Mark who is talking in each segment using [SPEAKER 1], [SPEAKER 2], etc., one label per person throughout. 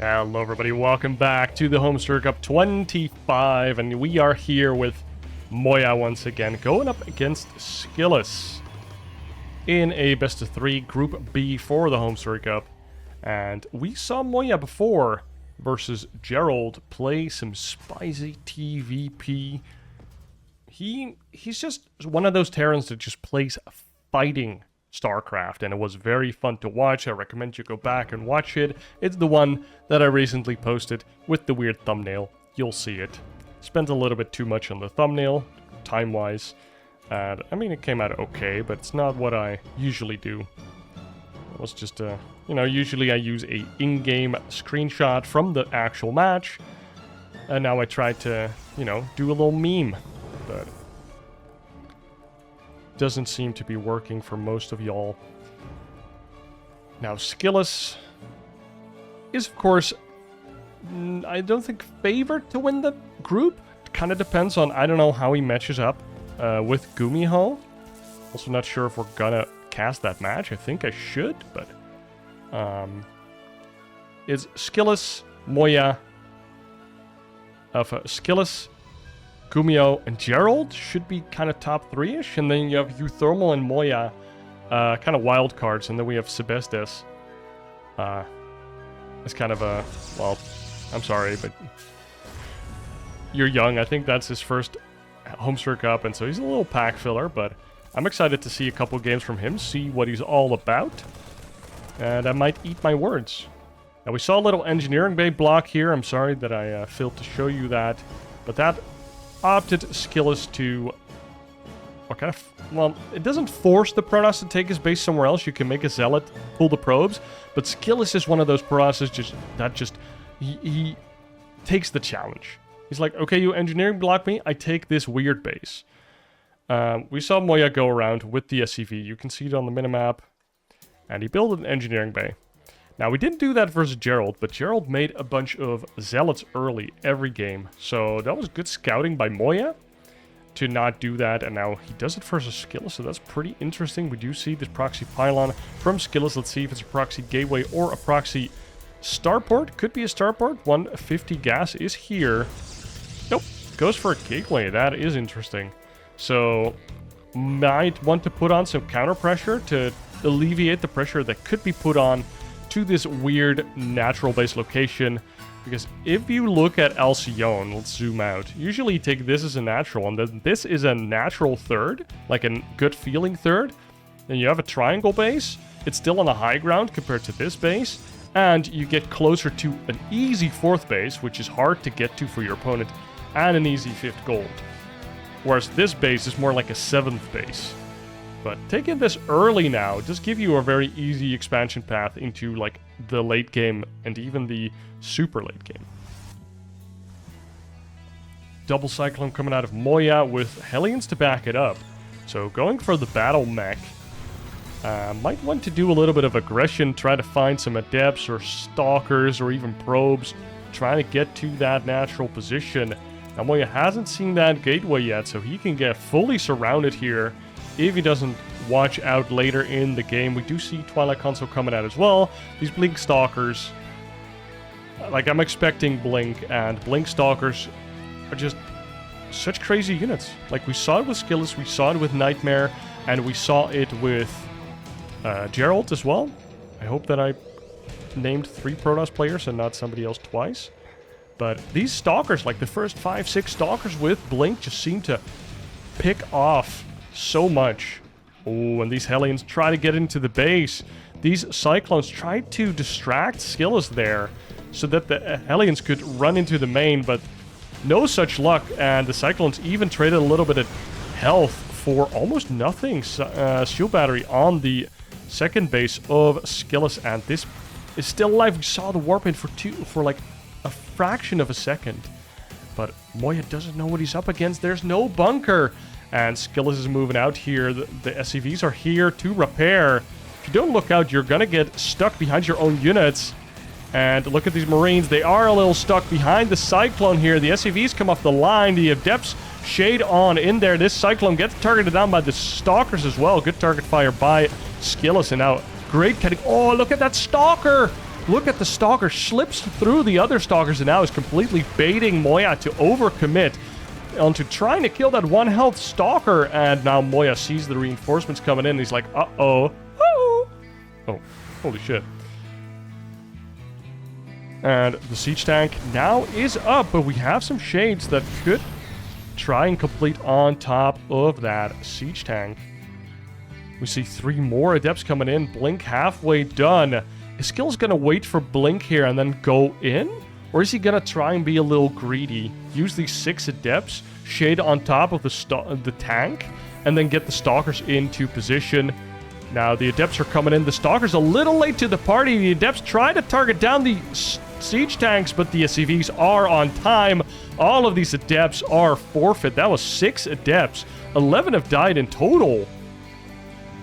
[SPEAKER 1] Hello everybody, welcome back to the Homestory Cup 25, and we are here with Moja once again, going up against SKillous in a best of 3 Group B for the Homestory Cup. And we saw Moja before versus Gerald play some spicy TVP. He's just one of those Terrans that just plays fighting StarCraft, and it was very fun to watch. I recommend you go back and watch it. It's the one that I recently posted with the weird thumbnail. You'll see it. Spent a little bit too much on the thumbnail, time-wise. And, I mean, it came out okay, but it's not what I usually do. It was just usually I use a in-game screenshot from the actual match. And now I try to, do a little meme. But doesn't seem to be working for most of y'all. Now, SKillous is, of course, I don't think favored to win the group. It kind of depends on, I don't know how he matches up with Gumiho. Also not sure if we're gonna cast that match. I think I should, but it's SKillous, Moja, SKillous, Gumiho, and Gerald should be kind of top 3-ish, and then you have Euthermal and Moja, kind of wild cards, and then we have Sebestes. It's kind of a, well, I'm sorry, but you're young. I think that's his first Homestory Cup, and so he's a little pack filler, but I'm excited to see a couple games from him, see what he's all about, and I might eat my words. Now, we saw a little engineering bay block here. I'm sorry that I failed to show you that, but that opted SKillous to, or kind of, well, it doesn't force the Protoss to take his base somewhere else. You can make a Zealot pull the probes, but SKillous is one of those Protosses he takes the challenge. He's like, okay, you engineering block me, I take this weird base. We saw Moja go around with the SCV. You can see it on the minimap, and he built an engineering bay. Now, we didn't do that versus Gerald, but Gerald made a bunch of Zealots early every game. So that was good scouting by Moja to not do that, and now he does it versus SKillous, so that's pretty interesting. We do see this proxy pylon from SKillous. Let's see if it's a proxy gateway or a proxy starport. Could be a starport. 150 gas is here. Nope, goes for a gateway. That is interesting. So, might want to put on some counter pressure to alleviate the pressure that could be put on to this weird natural base location, because if you look at Alcyone, let's zoom out, usually you take this as a natural, and then this is a natural third, like a good feeling third, and you have a triangle base. It's still on the high ground compared to this base, and you get closer to an easy 4th base, which is hard to get to for your opponent, and an easy 5th gold. Whereas this base is more like a 7th base. But taking this early now does give you a very easy expansion path into like the late game and even the super late game. Double Cyclone coming out of Moja with Hellions to back it up. So going for the battle mech. Might want to do a little bit of aggression, try to find some adepts or stalkers or even probes, trying to get to that natural position. Now Moja hasn't seen that gateway yet, so he can get fully surrounded here if he doesn't watch out later in the game. We do see Twilight Console coming out as well. These Blink Stalkers, like I'm expecting Blink, and Blink Stalkers are just such crazy units. Like we saw it with SKillous, we saw it with Nightmare, and we saw it with Gerald as well. I hope that I named 3 Protoss players and not somebody else twice. But these Stalkers, like the first 5-6 Stalkers with Blink, just seem to pick off so much. Oh, and these Hellions try to get into the base. These Cyclones tried to distract SKillous there so that the Hellions could run into the main, but no such luck, and the Cyclones even traded a little bit of health for almost nothing. Shield battery on the 2nd base of SKillous, and this is still alive. We saw the warp in for like a fraction of a second, but Moja doesn't know what he's up against. There's no bunker. And SKillous is moving out here. The SCVs are here to repair. If you don't look out, you're going to get stuck behind your own units. And look at these Marines. They are a little stuck behind the Cyclone here. The SCVs come off the line. The Adepts shade on in there. This Cyclone gets targeted down by the Stalkers as well. Good target fire by SKillous. And now great cutting. Oh, look at that Stalker. Look at the Stalker, slips through the other Stalkers and now is completely baiting Moja to overcommit onto trying to kill that 1 health Stalker. And now Moja sees the reinforcements coming in and he's like, uh-oh. Oh, holy shit. And the siege tank now is up, but we have some shades that could try and complete on top of that siege tank. We see 3 more adepts coming in. Blink halfway done. Is SKillous gonna wait for Blink here and then go in? Or is he gonna try and be a little greedy? Use these 6 adepts, shade on top of the tank, and then get the Stalkers into position. Now the adepts are coming in. The Stalkers a little late to the party. The adepts try to target down the siege tanks, but the SCVs are on time. All of these adepts are forfeit. That was 6 adepts. 11 have died in total.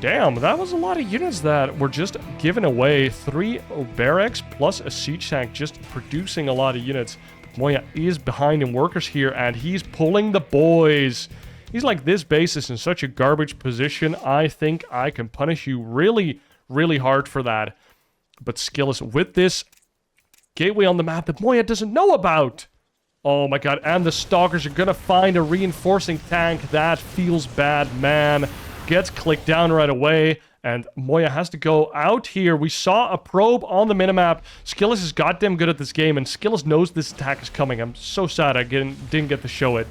[SPEAKER 1] Damn, that was a lot of units that were just given away. 3 barracks plus a siege tank just producing a lot of units. Moja is behind in workers here, and he's pulling the boys. He's like, this base is in such a garbage position. I think I can punish you really, really hard for that. But SKillous with this gateway on the map that Moja doesn't know about. Oh my god, and the Stalkers are gonna find a reinforcing tank. That feels bad, man. Gets clicked down right away, and Moja has to go out here. We saw a probe on the minimap. SKillous is goddamn good at this game, and SKillous knows this attack is coming. I'm so sad I didn't get to show it.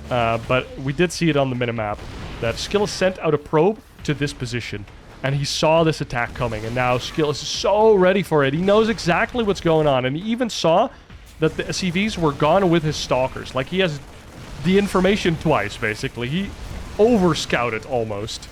[SPEAKER 1] But we did see it on the minimap, that SKillous sent out a probe to this position, and he saw this attack coming, and now SKillous is so ready for it. He knows exactly what's going on, and he even saw that the SCVs were gone with his Stalkers. Like, he has the information twice, basically. He over-scouted, almost.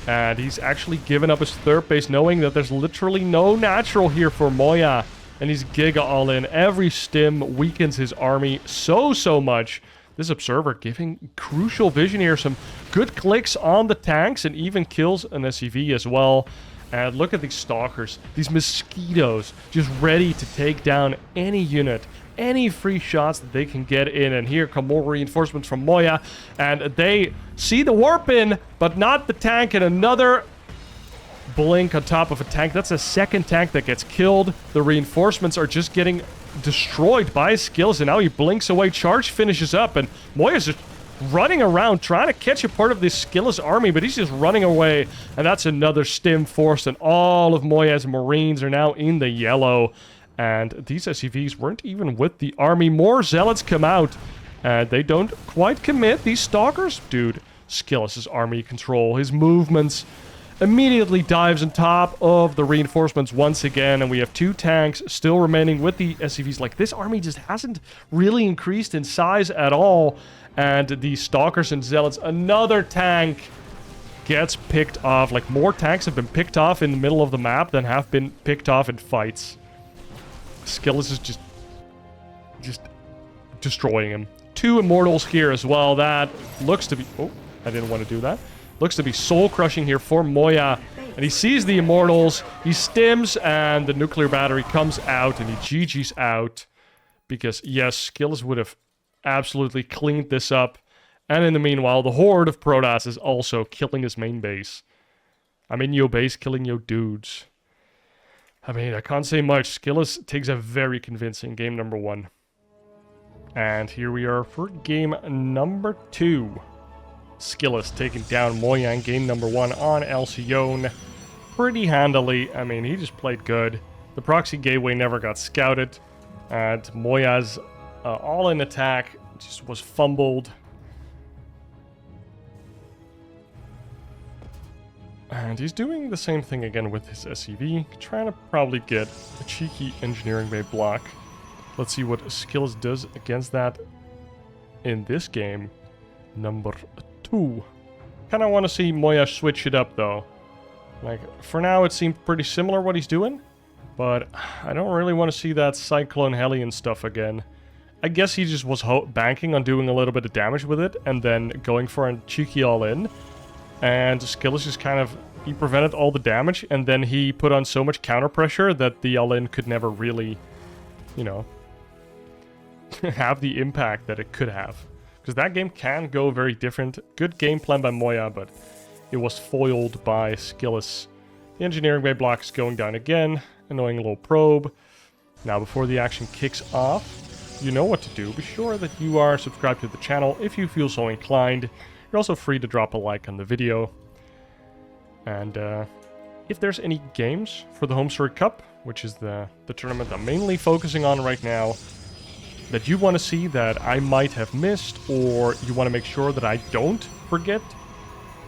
[SPEAKER 1] And he's actually given up his 3rd base, knowing that there's literally no natural here for Moja. And he's giga all in. Every stim weakens his army so much. This Observer giving crucial vision here. Some good clicks on the tanks and even kills an SCV as well. And look at these Stalkers. These mosquitoes just ready to take down any unit. Any free shots that they can get in. And here come more reinforcements from Moja. And they see the warp in, but not the tank. And another blink on top of a tank. That's a 2nd tank that gets killed. The reinforcements are just getting destroyed by SKillous. And now he blinks away. Charge finishes up. And Moja's just running around trying to catch a part of this SKillous army. But he's just running away. And that's another stim force. And all of Moja's Marines are now in the yellow. And these SCVs weren't even with the army. More Zealots come out. And they don't quite commit. These Stalkers, dude. SKillous' army control. His movements. Immediately dives on top of the reinforcements once again. And we have 2 tanks still remaining with the SCVs. Like, this army just hasn't really increased in size at all. And the Stalkers and Zealots. Another tank gets picked off. Like, more tanks have been picked off in the middle of the map than have been picked off in fights. SKillous is just destroying him. 2 Immortals here as well. That looks to be... Oh, I didn't want to do that. Looks to be soul-crushing here for Moja. And he sees the Immortals. He stims, and the nuclear battery comes out, and he GG's out. Because, yes, SKillous would have absolutely cleaned this up. And in the meanwhile, the horde of Protoss is also killing his main base. I'm in your base, killing your dudes. I mean, I can't say much. SKillous takes a very convincing game number 1. And here we are for game number 2. SKillous taking down Moja in game number 1 on Alcyone. Pretty handily. I mean, he just played good. The proxy gateway never got scouted. And Moja's all-in attack just was fumbled. And he's doing the same thing again with his SCV, trying to probably get a cheeky engineering bay block. Let's see what SKillous does against that in this game, number 2. Kind of want to see Moja switch it up though. Like, for now it seemed pretty similar what he's doing, but I don't really want to see that Cyclone Hellion stuff again. I guess he just was banking on doing a little bit of damage with it, and then going for a cheeky all-in. And SKillous just kind of, he prevented all the damage, and then he put on so much counter pressure that the all-in could never really, you know, have the impact that it could have. Because that game can go very different. Good game plan by Moja, but it was foiled by SKillous. The engineering bay block is going down again. annoying little probe. Now, before the action kicks off, you know what to do. Be sure that you are subscribed to the channel if you feel so inclined. You're also free to drop a like on the video. And if there's any games for the Homestory Cup, which is the tournament I'm mainly focusing on right now, that you want to see that I might have missed, or you want to make sure that I don't forget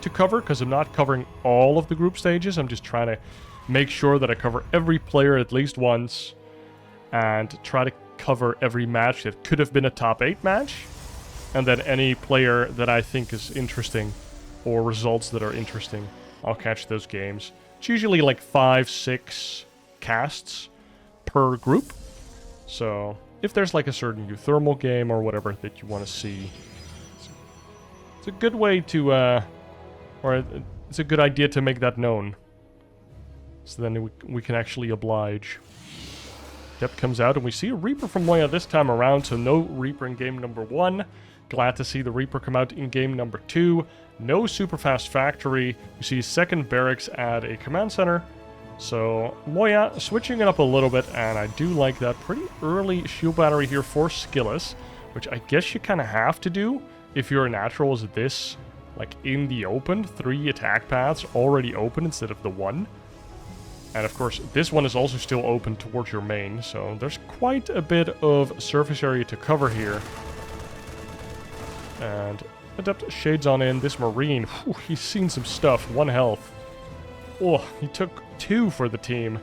[SPEAKER 1] to cover, because I'm not covering all of the group stages. I'm just trying to make sure that I cover every player at least once, and try to cover every match that could have been a top 8 match, and then any player that I think is interesting, or results that are interesting, I'll catch those games. It's usually like 5-6 casts per group, so if there's like a certain thermal game or whatever that you want to see, it's a good way to, or it's a good idea to make that known. So then we can actually oblige. Depth comes out, and we see a Reaper from Moja this time around, so no Reaper in game number 1. Glad to see the Reaper come out in game number 2. No super fast factory. We see second barracks add a command center. So Moja switching it up a little bit, and I do like that. Pretty early shield battery here for SKillous, which I guess you kind of have to do if your natural is this, like in the open. 3 attack paths already open instead of the 1. And of course, this one is also still open towards your main, so there's quite a bit of surface area to cover here. And Adept shades on in. This Marine, whew, he's seen some stuff. 1 health. Oh, he took 2 for the team,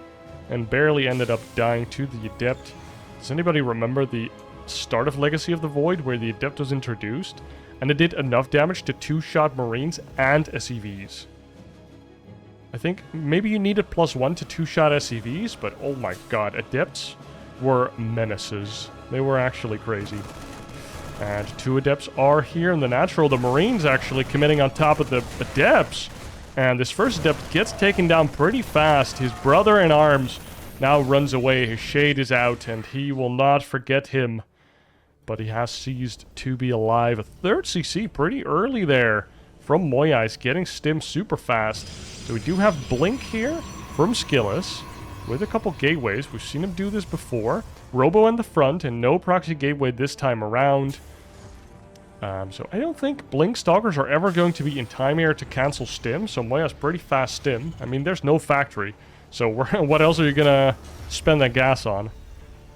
[SPEAKER 1] and barely ended up dying to the Adept. Does anybody remember the start of Legacy of the Void, where the Adept was introduced, and it did enough damage to 2-shot Marines and SCVs? I think maybe you needed +1 to 2-shot SCVs, but oh my god, Adepts were menaces. They were actually crazy. And 2 Adepts are here in the natural. The Marines actually committing on top of the Adepts. And this first Adept gets taken down pretty fast. His brother in arms now runs away. His shade is out, and he will not forget him. But he has ceased to be alive. A 3rd CC pretty early there from Moja. Is getting stimmed super fast. So we do have Blink here from SKillous with a couple gateways. We've seen him do this before. Robo in the front and no proxy gateway this time around. So I don't think Blink Stalkers are ever going to be in time here to cancel stim. So Moja's pretty fast stim. I mean, there's no factory. So what else are you going to spend that gas on?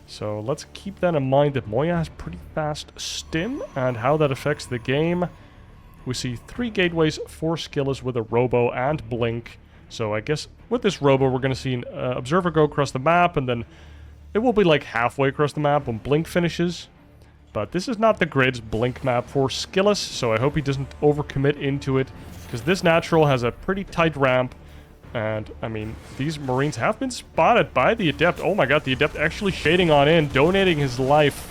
[SPEAKER 1] So let's keep that in mind, that Moja has pretty fast stim and how that affects the game. We see 3 gateways for SKillous with a Robo and Blink. So I guess with this Robo, we're going to see an Observer go across the map, and then it will be like halfway across the map when Blink finishes. But this is not the grid's Blink map for SKillous, so I hope he doesn't overcommit into it, because this natural has a pretty tight ramp. And, I mean, these Marines have been spotted by the Adept. Oh my god, the Adept actually shading on in, donating his life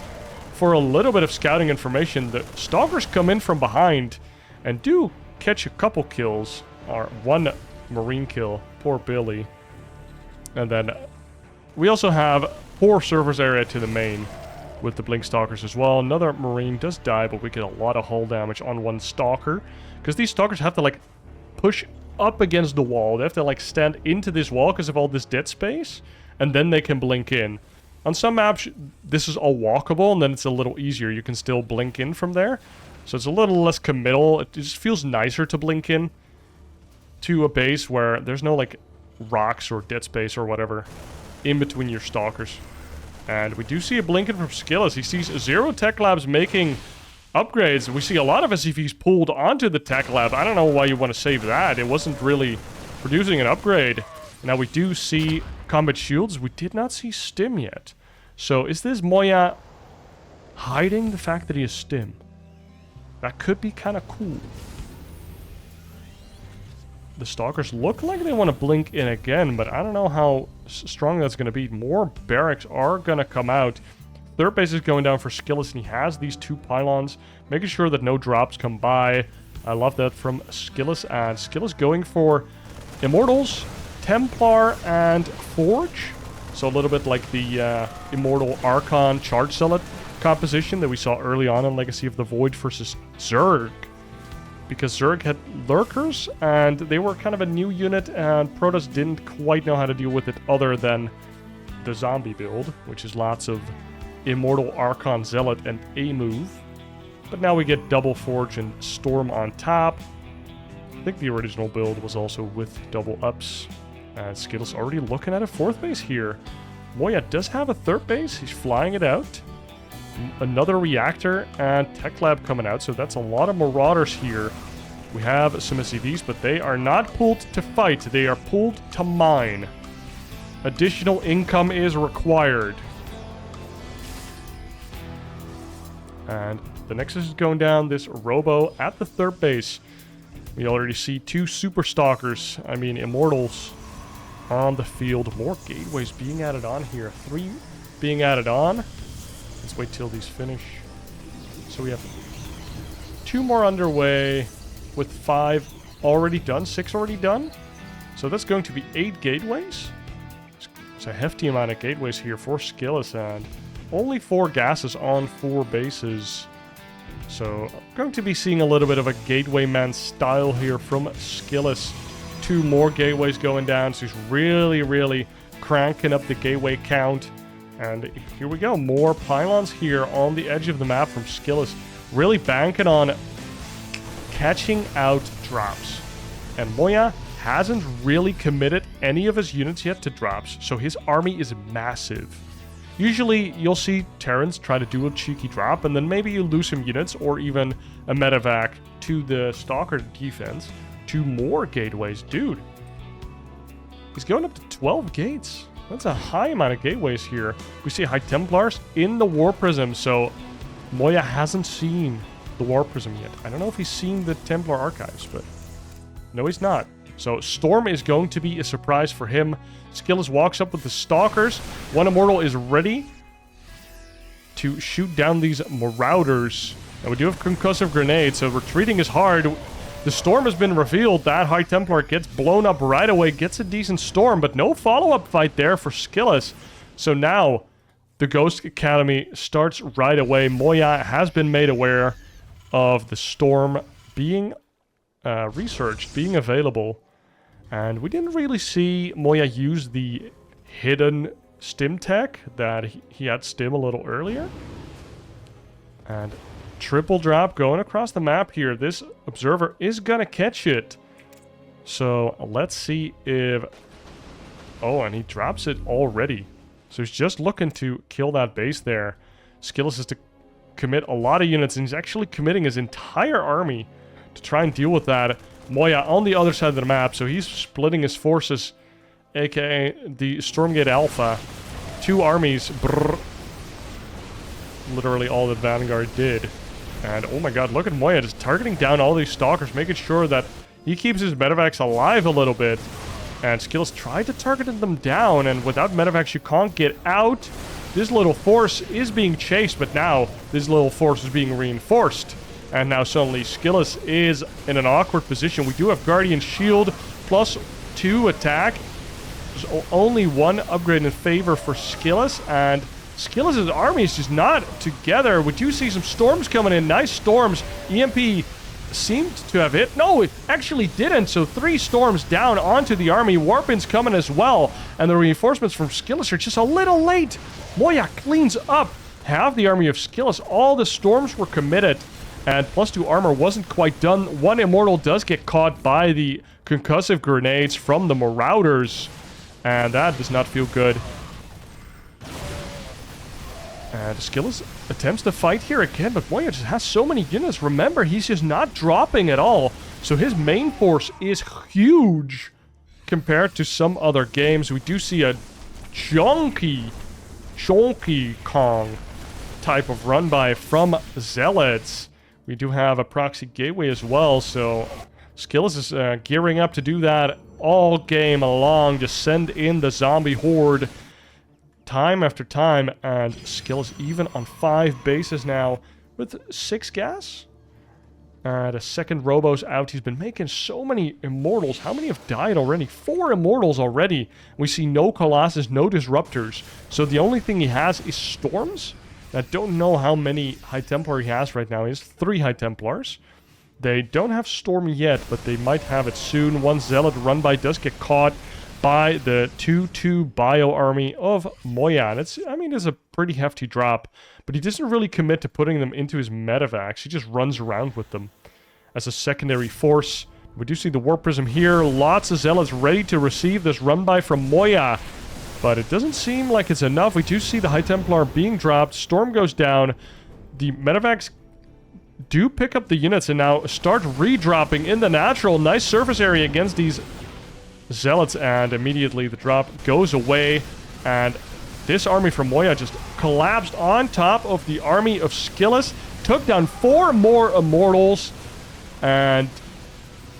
[SPEAKER 1] for a little bit of scouting information. The Stalkers come in from behind and do catch a couple kills, or 1 Marine kill. Poor Billy. And then we also have poor surface area to the main with the Blink Stalkers as well. Another Marine does die, but we get a lot of hull damage on 1 Stalker, because these Stalkers have to like push up against the wall. They have to like stand into this wall because of all this dead space, and then they can blink in. On some maps, this is all walkable, and then it's a little easier. You can still blink in from there. So it's a little less committal. It just feels nicer to blink in to a base where there's no like rocks or dead space or whatever in between your Stalkers. And we do see a blink in from SKillous. He sees 0 tech labs making upgrades. We see a lot of SCVs pulled onto the tech lab. I don't know why you want to save that. It wasn't really producing an upgrade. Now we do see combat shields. We did not see stim yet. So is this Moja hiding the fact that he has stim? That could be kind of cool. The Stalkers look like they want to blink in again, but I don't know how strong that's going to be. More barracks are going to come out. 3rd base is going down for SKillous, and he has these 2 pylons, making sure that no drops come by. I love that from SKillous, and SKillous going for Immortals, Templar, and Forge. So a little bit like the Immortal Archon Charge Zealot composition that we saw early on in Legacy of the Void versus Zerg. Because Zerg had Lurkers, and they were kind of a new unit, and Protoss didn't quite know how to deal with it other than the zombie build, which is lots of Immortal Archon Zealot and A move. But now we get Double Forge and Storm on top. I think the original build was also with double ups. And SKillous already looking at a 4th base here. Moja does have a 3rd base. He's flying it out. Another reactor and Tech Lab coming out. So that's a lot of Marauders here. We have some SCVs, but they are not pulled to fight. They are pulled to mine. Additional income is required. And the Nexus is going down this Robo at the 3rd base. We already see 2 Super Stalkers, Immortals, on the field. More gateways being added on here. 3 being added on. Let's wait till these finish. So we have 2 more underway with 5 already done, 6 already done. So that's going to be 8 gateways. It's a hefty amount of gateways here for SKillous, and only 4 gases on 4 bases. So I'm going to be seeing a little bit of a gateway man style here from SKillous. 2 more gateways going down, so he's really cranking up the gateway count. And here we go, more pylons here on the edge of the map from SKillous. Really banking on catching out drops. And Moja hasn't really committed any of his units yet to drops, so his army is massive. Usually, you'll see Terrans try to do a cheeky drop, and then maybe you lose some units, or even a medevac to the Stalker defense. 2 more gateways. Dude, he's going up to 12 gates. That's a high amount of gateways here. We see High Templars in the War Prism, so Moja hasn't seen the War Prism yet. I don't know if he's seen the Templar Archives, but no, he's not. So Storm is going to be a surprise for him. SKillous walks up with the Stalkers. 1 Immortal is ready to shoot down these Marauders. And we do have Concussive Grenades, so retreating is hard. The Storm has been revealed. That High Templar gets blown up right away, gets a decent Storm, but no follow-up fight there for SKillous. So now the Ghost Academy starts right away. Moja has been made aware of the Storm being researched, being available. And we didn't really see Moja use the hidden stim tech that he had stim a little earlier. And triple drop going across the map here. This observer is gonna catch it. So let's see if... Oh, and he drops it already. So he's just looking to kill that base there. SKillous is to commit a lot of units, and he's actually committing his entire army to try and deal with that. Moja on the other side of the map, so he's splitting his forces, aka the Stormgate Alpha. 2 armies, brrr. Literally all that Vanguard did. And oh my god, look at Moja just targeting down all these Stalkers, making sure that he keeps his medevacs alive a little bit. And SKillous tried to target them down, and without medevacs you can't get out. This little force is being chased, but now this little force is being reinforced. And now suddenly SKillous is in an awkward position. We do have Guardian Shield plus 2 attack. There's only 1 upgrade in favor for SKillous, and SKillous' army is just not together. We do see some storms coming in. Nice storms. EMP seemed to have hit. No, it actually didn't. So 3 storms down onto the army. Warpin's coming as well. And the reinforcements from SKillous are just a little late. Moja cleans up half the army of SKillous. All the storms were committed. And plus 2 armor wasn't quite done. 1 Immortal does get caught by the concussive grenades from the Marauders. And that does not feel good. And SKillous attempts to fight here again, but Moja just has so many units. Remember, he's just not dropping at all. So his main force is huge compared to some other games. We do see a chunky Kong type of run by from Zealots. We do have a proxy gateway as well, so SKillous is gearing up to do that all game long. Just send in the zombie horde time after time, and SKillous even on 5 bases now with 6 gas. The second Robo's out. He's been making so many Immortals. How many have died already? 4 Immortals already. We see no Colossus, no Disruptors. So the only thing he has is Storms. I don't know how many High Templar he has right now. He has 3 High Templars. They don't have Storm yet, but they might have it soon. 1 Zealot run by does get caught. by the 2-2 bio army of Moja. And it's, I mean, it's a pretty hefty drop, but he doesn't really commit to putting them into his medevacs. He just runs around with them as a secondary force. We do see the Warp Prism here. Lots of Zealots ready to receive this run-by from Moja, but it doesn't seem like it's enough. We do see the High Templar being dropped. Storm goes down. The medevacs do pick up the units and now start redropping in the natural. Nice surface area against these Zealots, and immediately the drop goes away, and this army from Moja just collapsed on top of the army of SKillous, took down 4 more Immortals, and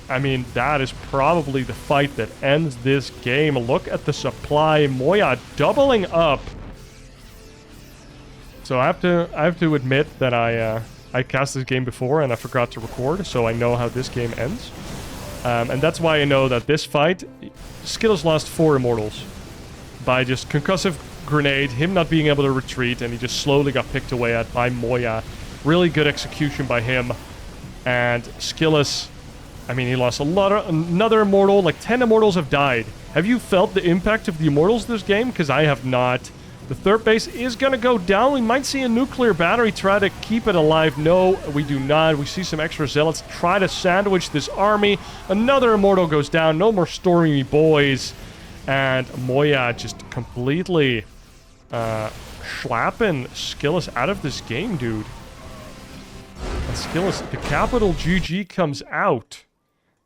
[SPEAKER 1] I mean, that is probably the fight that ends this game. Look at the supply. Moja doubling up. So I have to admit that I cast this game before and I forgot to record, so I know how this game ends. And that's why I know that this fight, SKillous lost 4 Immortals by just concussive grenade, him not being able to retreat, and he just slowly got picked away at by Moja. Really good execution by him. And SKillous, I mean, he lost another Immortal, like 10 Immortals have died. Have you felt the impact of the Immortals this game? Because I have not. The third base is going to go down. We might see a nuclear battery try to keep it alive. No, we do not. We see some extra Zealots try to sandwich this army. Another Immortal goes down. No more Stormy Boys. And Moja just completely slapping SKillous out of this game, dude. And SKillous, the capital GG comes out.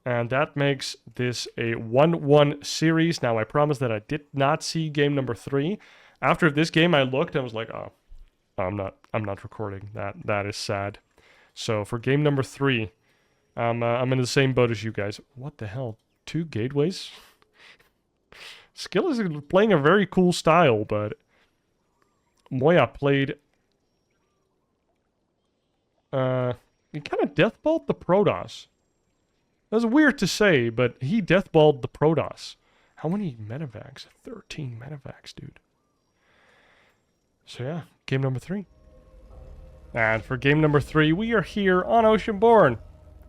[SPEAKER 1] And that makes this a 1-1 series. Now, I promise that I did not see game number 3. After this game, I looked and was like, oh, I'm not recording. That is sad. So for game number 3, I'm in the same boat as you guys. What the hell? 2 gateways? SKillous is playing a very cool style, but Moja played. He kind of deathballed the Protoss. That's weird to say, but he deathballed the Protoss. How many medevacs? 13 medevacs, dude. So yeah, game number 3. And for game number 3, we are here on Oceanborn.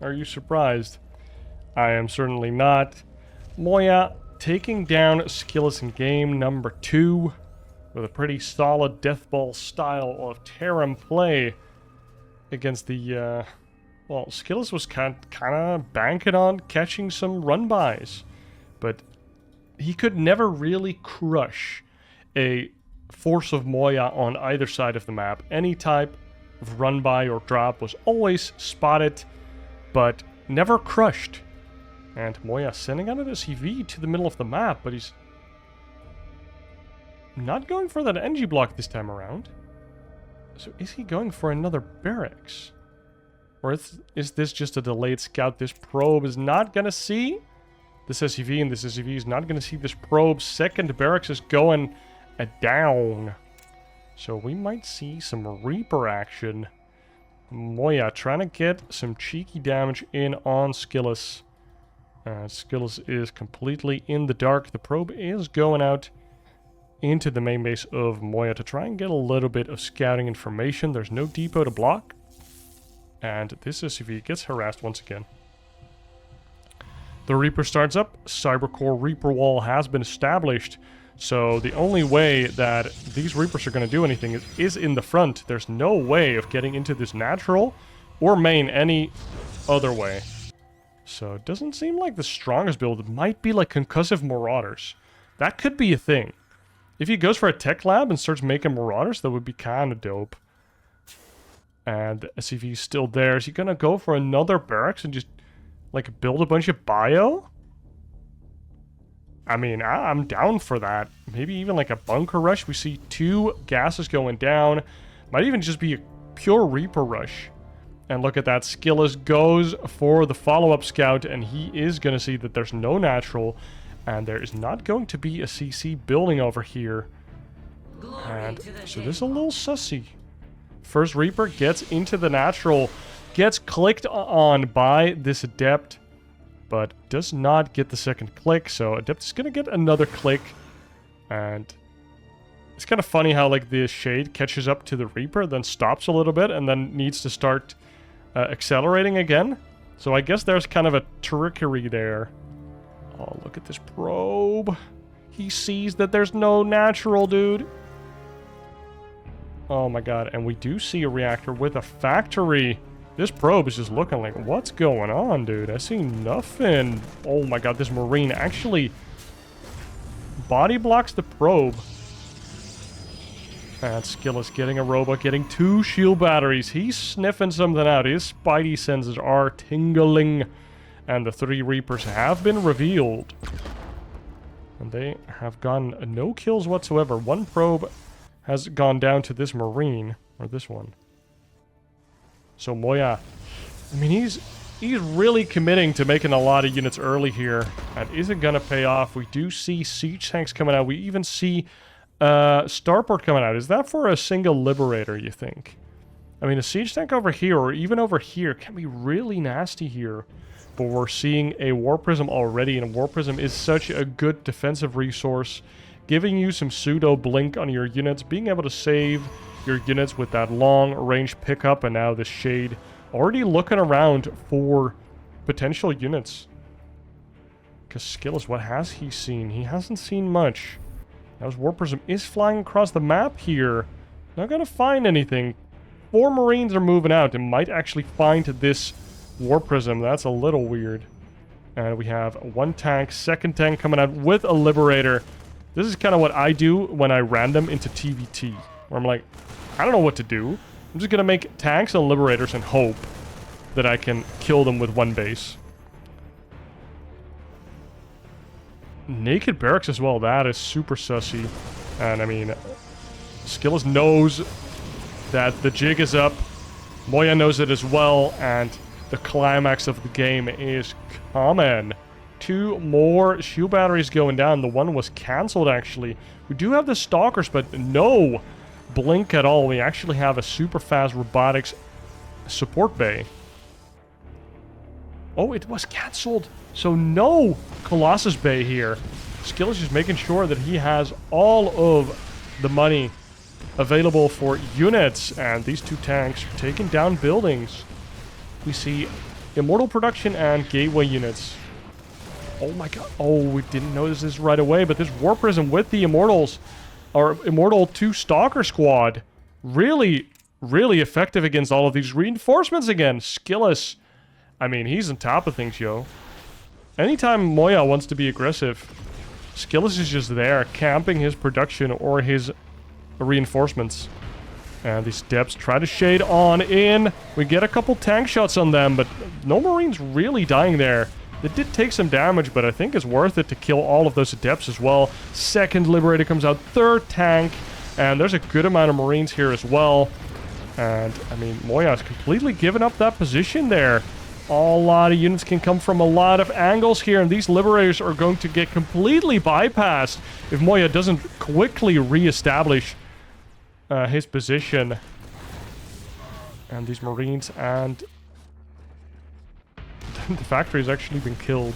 [SPEAKER 1] Are you surprised? I am certainly not. Moja taking down SKillous in game number 2 with a pretty solid deathball style of Terran play against the, well, SKillous was kind of banking on catching some run-bys, but he could never really crush a force of Moja on either side of the map. Any type of run-by or drop was always spotted, but never crushed. And Moja sending out an SCV to the middle of the map, but he's not going for that NG block this time around. So is he going for another barracks? Or is this just a delayed scout? This probe is not going to see this SCV, and this SCV is not going to see this probe. Second barracks is going down. So we might see some Reaper action. Moja trying to get some cheeky damage in on SKillous. SKillous is completely in the dark. The probe is going out into the main base of Moja to try and get a little bit of scouting information. There's no depot to block. And this SCV gets harassed once again. The Reaper starts up. Cybercore Reaper wall has been established. So the only way that these Reapers are going to do anything is in the front. There's no way of getting into this natural or main any other way. So it doesn't seem like the strongest build. It might be like concussive Marauders. That could be a thing. If he goes for a tech lab and starts making Marauders, that would be kind of dope. And the SCV is still there. Is he going to go for another barracks and just like build a bunch of bio? I mean, I'm down for that. Maybe even like a bunker rush. We see 2 gases going down. Might even just be a pure Reaper rush. And look at that. SKillous goes for the follow-up scout, and he is going to see that there's no natural, and there is not going to be a CC building over here. And so this is a little sussy. First Reaper gets into the natural, gets clicked on by this Adept, but does not get the second click, so Adept is going to get another click. And it's kind of funny how like the Shade catches up to the Reaper, then stops a little bit, and then needs to start accelerating again. So I guess there's kind of a trickery there. Oh, look at this probe. He sees that there's no natural, dude. Oh my god, and we do see a reactor with a factory. This probe is just looking like, what's going on, dude? I see nothing. Oh my god, this Marine actually body blocks the probe. And SKillous getting a robot, getting 2 shield batteries. He's sniffing something out. His spidey senses are tingling. And the 3 Reapers have been revealed. And they have gotten no kills whatsoever. 1 probe has gone down to this Marine. Or this one. So Moja, I mean, he's really committing to making a lot of units early here. And is it going to pay off? We do see siege tanks coming out. We even see starport coming out. Is that for a single liberator, you think? I mean, a siege tank over here, or even over here, can be really nasty here. But we're seeing a War Prism already, and a War Prism is such a good defensive resource, giving you some pseudo blink on your units, being able to save your units with that long range pickup, and now the shade. Already looking around for potential units. Because SKillous, what has he seen? He hasn't seen much. Now his War Prism is flying across the map here. Not gonna find anything. 4 Marines are moving out and might actually find this War Prism. That's a little weird. And we have 1 tank, 2nd tank coming out with a Liberator. This is kind of what I do when I random into TVT. Where I'm like, I don't know what to do. I'm just gonna make tanks and Liberators and hope that I can kill them with 1 base. Naked barracks as well. That is super sussy. And I mean, SKillous knows that the jig is up. Moja knows it as well. And the climax of the game is coming. 2 more shield batteries going down. The one was cancelled, actually. We do have the Stalkers, but no blink at all. We actually have a super fast robotics support bay. Oh, it was cancelled. So no Colossus Bay here. SKillous is just making sure that he has all of the money available for units. And these 2 tanks are taking down buildings. We see Immortal production and gateway units. Oh my god. Oh, we didn't notice this right away, but this War Prism with the Immortals, or Immortal 2 Stalker Squad, really effective against all of these reinforcements again. SKillous, I mean, he's on top of things, yo. Anytime Moja wants to be aggressive, SKillous is just there, camping his production or his reinforcements. And these Depths try to shade on in. We get a couple tank shots on them, but no Marines really dying there. They did take some damage, but I think it's worth it to kill all of those Adepts as well. 2nd Liberator comes out, 3rd tank, and there's a good amount of Marines here as well. And, I mean, Moja's completely given up that position there. A lot of units can come from a lot of angles here, and these Liberators are going to get completely bypassed if Moja doesn't quickly re-establish his position. And these Marines and the factory has actually been killed.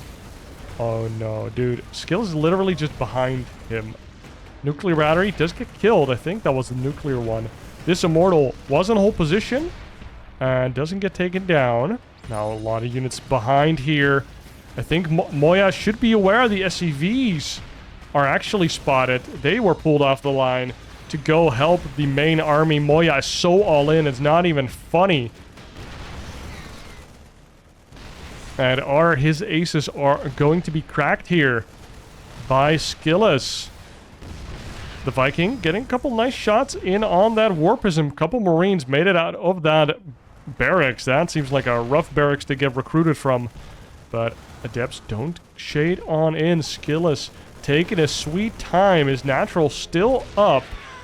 [SPEAKER 1] Oh no, dude. SKillous is literally just behind him. Nuclear battery does get killed. I think that was the nuclear one. This Immortal was in hold position and doesn't get taken down. Now a lot of units behind here. I think Moja should be aware the SCVs are actually spotted. They were pulled off the line to go help the main army. Moja is so all in, it's not even funny. And his aces are going to be cracked here by SKillous. The Viking getting a couple nice shots in on that War Prism. Couple Marines made it out of that barracks. That seems like a rough barracks to get recruited from. But Adepts don't shade on in. SKillous taking a sweet time. His natural still up.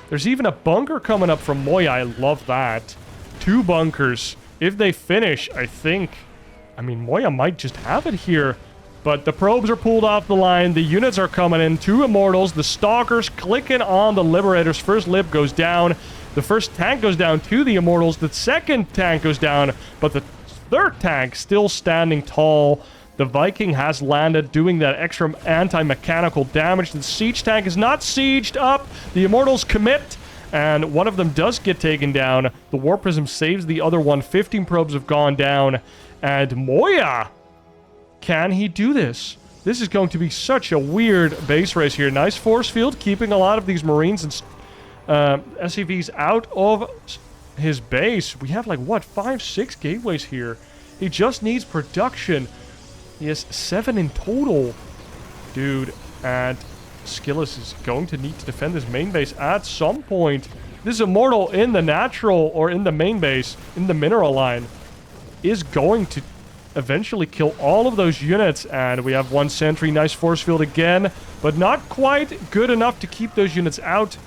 [SPEAKER 1] There's even a bunker coming up from Moja. I love that. 2 bunkers. If they finish, I think... I mean, Moja might just have it here. But the probes are pulled off the line. The units are coming in. 2 Immortals. The Stalkers clicking on the Liberators. First Lib goes down. The first tank goes down to the Immortals. The 2nd tank goes down. But the 3rd tank still standing tall. The Viking has landed, doing that extra anti-mechanical damage. The siege tank is not sieged up. The Immortals commit. And one of them does get taken down. The War Prism saves the other one. 15 probes have gone down. And Moja, can he do this? This is going to be such a weird base race here. Nice force field, keeping a lot of these Marines and SCVs out of his base. We have like, what, 5, 6 gateways here. He just needs production. He has 7 in total. Dude, and SKillous is going to need to defend his main base at some point. This Immortal in the natural or in the main base, in the mineral line, is going to eventually kill all of those units. And we have 1 sentry, nice force field again, but not quite good enough to keep those units out.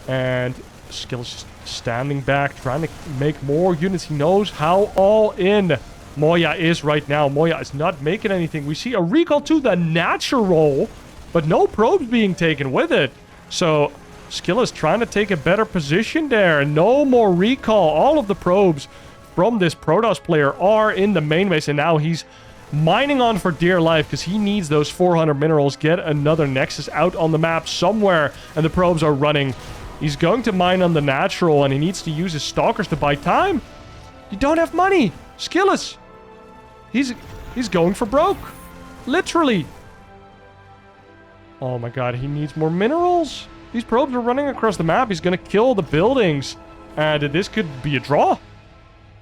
[SPEAKER 1] And SKillous just standing back, trying to make more units. He knows how all in Moja is right now. Moja is not making anything. We see a recall to the natural, but no probes being taken with it. So SKillous trying to take a better position there. No more recall. All of the probes from this Protoss player are in the main base, and now he's mining on for dear life because he needs those 400 minerals. Get another Nexus out on the map somewhere, and the probes are running. He's going to mine on the natural, and he needs to use his stalkers to buy time. You don't have money, SKillous. He's going for broke, literally. Oh my god, he needs more minerals. These probes are running across the map. He's going to kill the buildings, and this could be a draw.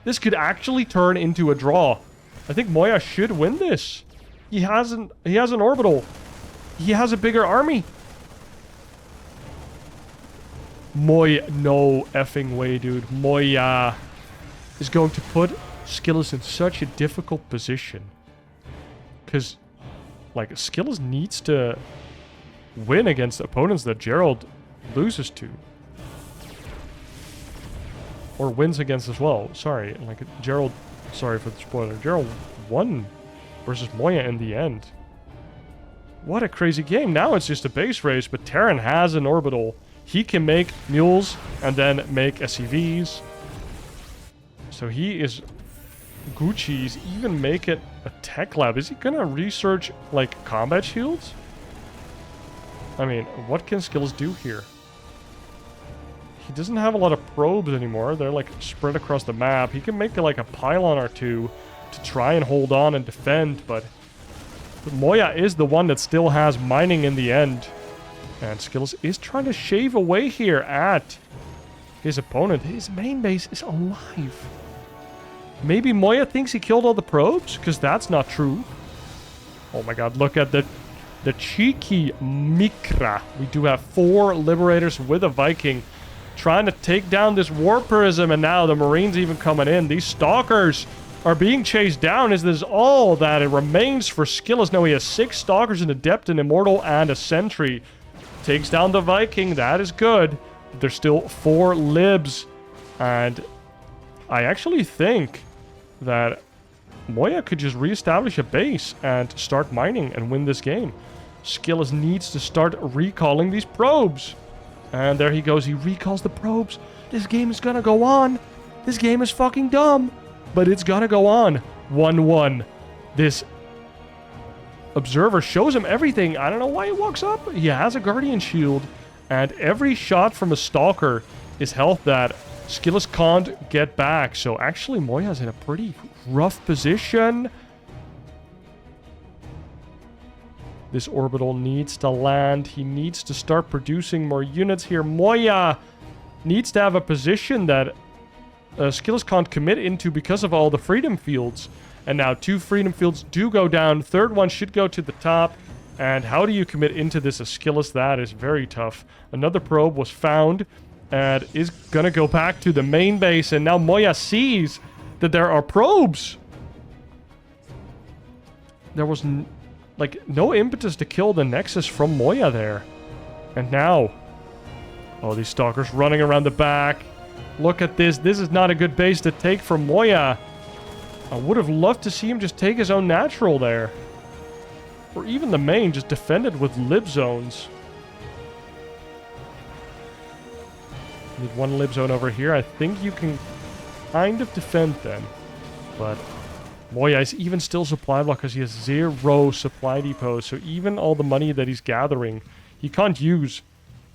[SPEAKER 1] This could actually turn into a draw. I think Moja should win this. He has an orbital. He has a bigger army. Moja, no effing way, dude. Moja is going to put SKillous in such a difficult position. Because, like, SKillous needs to win against opponents that Gerald loses to. Or wins against as well. Sorry, like, Gerald... Sorry for the spoiler. Gerald won versus Moja in the end. What a crazy game. Now it's just a base race, but Terran has an orbital. He can make mules and then make SCVs. So he is Gucci. He's even make it a tech lab. Is he gonna research, like, combat shields? I mean, what can SKillous do here? He doesn't have a lot of probes anymore. They're, like, spread across the map. He can make, like, a pylon or two to try and hold on and defend, but Moja is the one that still has mining in the end. And SKillous is trying to shave away here at his opponent. His main base is alive. Maybe Moja thinks he killed all the probes? Because that's not true. Oh my god, look at the cheeky Mikra. We do have 4 Liberators with a Viking trying to take down this War Prism, and now the Marines even coming in. These Stalkers are being chased down. Is this all that it remains for SKillous? No, he has 6 Stalkers, an Adept, an Immortal, and a Sentry. Takes down the Viking. That is good. But there's still 4 Libs. And I actually think that Moja could just reestablish a base and start mining and win this game. SKillous needs to start recalling these probes. And there he goes. He recalls the probes. This game is gonna go on. This game is fucking dumb. But it's gonna go on. 1-1. This observer shows him everything. I don't know why he walks up. He has a Guardian Shield. And every shot from a Stalker is health that SKillous can't get back. So actually, Moja's in a pretty rough position. This orbital needs to land. He needs to start producing more units here. Moja needs to have a position that SKillous can't commit into because of all the freedom fields. And now 2 freedom fields do go down. 3rd one should go to the top. And how do you commit into this as SKillous? That is very tough. Another probe was found and is gonna go back to the main base. And now Moja sees that there are probes. There was like no impetus to kill the Nexus from Moja there. And now, oh, these Stalkers running around the back. Look at this. This is not a good base to take from Moja. I would have loved to see him just take his own natural there. Or even the main, just defend it with lib zones. Need 1 lib zone over here. I think you can kind of defend them. But Moja is even still supply block because he has 0 supply depots. So even all the money that he's gathering, he can't use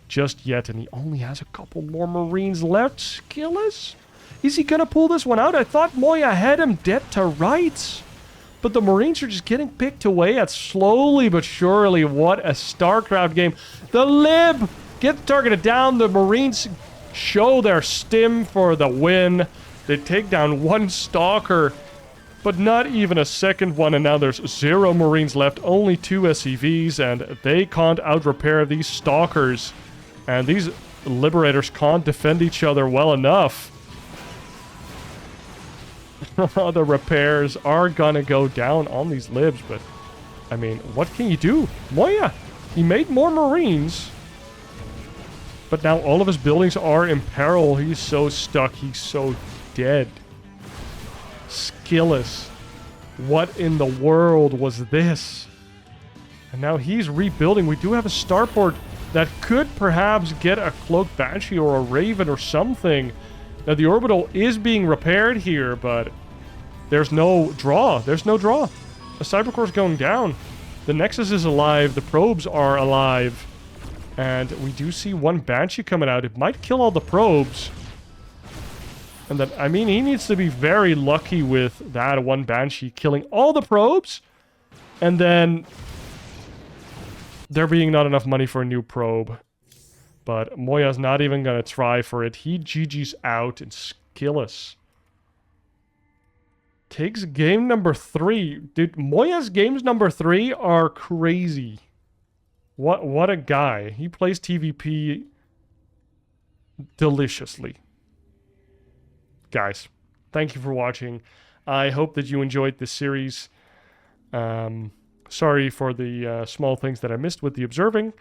[SPEAKER 1] just yet. And he only has a couple more Marines left. SKillous? Is he gonna pull this one out? I thought Moja had him dead to rights. but the Marines are just getting picked away at slowly but surely. What a StarCraft game. The Lib gets targeted down. The Marines show their stim for the win. They take down one Stalker, but not even a second one, and now there's 0 Marines left, only 2 SCVs, and they can't out-repair these Stalkers. And these Liberators can't defend each other well enough. The repairs are gonna go down on these Libs, but, I mean, what can you do? Moja, he made more Marines, but now all of his buildings are in peril. He's so stuck, he's so dead. SKillous. What in the world was this? And now he's rebuilding. We do have a starport that could perhaps get a Cloaked Banshee or a Raven or something. Now the orbital is being repaired here, but there's no draw. There's no draw. The Cybercore's going down. The Nexus is alive. The probes are alive. And we do see one Banshee coming out. It might kill all the probes. And then, I mean, he needs to be very lucky with that one Banshee killing all the probes. And then there being not enough money for a new probe. But Moja's not even going to try for it. He GG's out in SKillous. Takes game number 3. Dude, Moja's games number 3 are crazy. What a guy. He plays TVP deliciously. Guys, thank you for watching. I hope that you enjoyed this series. Sorry for the small things that I missed with the observing,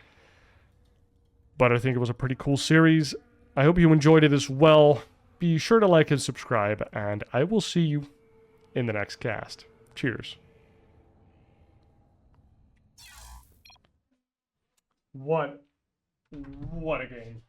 [SPEAKER 1] but I think it was a pretty cool series. I hope you enjoyed it as well. Be sure to like and subscribe, and I will see you in the next cast. Cheers. What a game.